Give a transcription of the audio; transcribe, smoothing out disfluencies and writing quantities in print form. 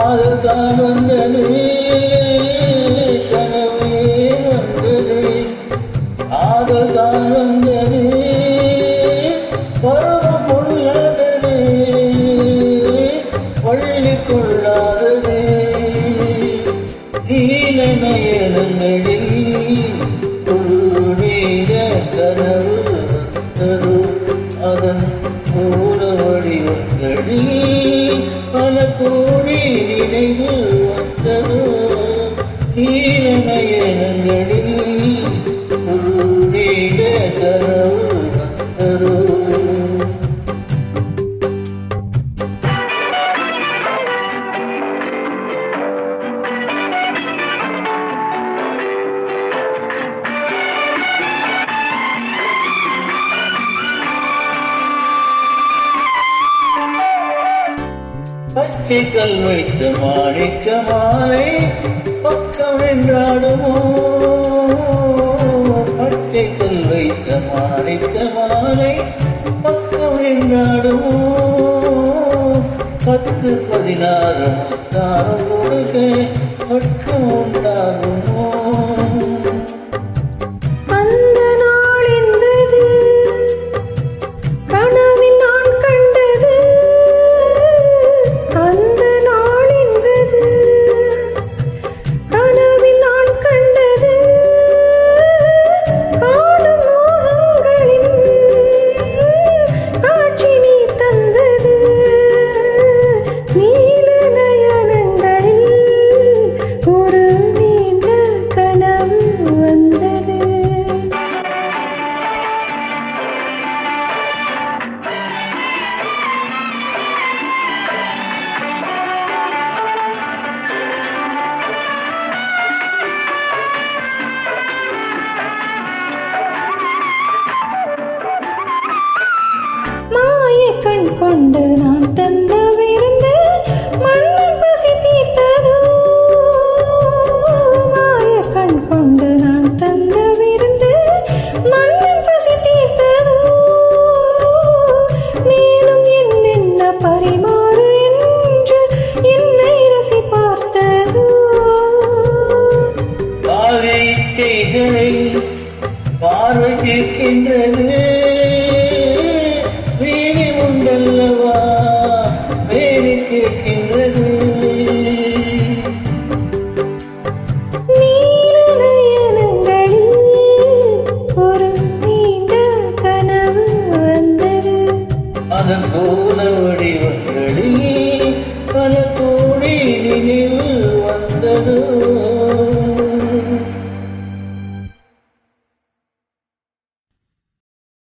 காதல்தான் வந்தது கனவே வந்தது காதல்தான் வந்தது பருவ பொருளாதது பள்ளி கொள்ளாதது நீலமயங்களில் கனவு வந்தது அதன் மூல வடிவங்களில் பல கோடி நினைவு வந்தது நீலமயங்களில் கனவு வந்தது. பச்சைக்கல் வைத்த மாணிக்க மாலை பக்கம் என்றாடுமோ பச்சைக்கல் வைத்த மாணிக்க மாலை பக்கம் என்றாடுமோ 10-16 முத்தாரம் கொடுக்க பட்டம் உண்டாகுமோ கண் கொண்டு நான் தந்த விருந்து மண்ணில் பசி தீர்த்ததோ மாய கண் கொண்டு நான் தந்த விருந்து மண்ணில் பசி தீர்த்ததோ மேலும் என்னென்ன பரிமாறு என்று என்னை ரசி பார்த்ததோ பாவைச்சைகளை பார்வை தீர்க்கின்றது உண்டல்லவா வேலை கேட்கின்றது நீலநயனங்களில் ஒரு நீண்ட கனவு வந்தது அதன் போல வடிவம்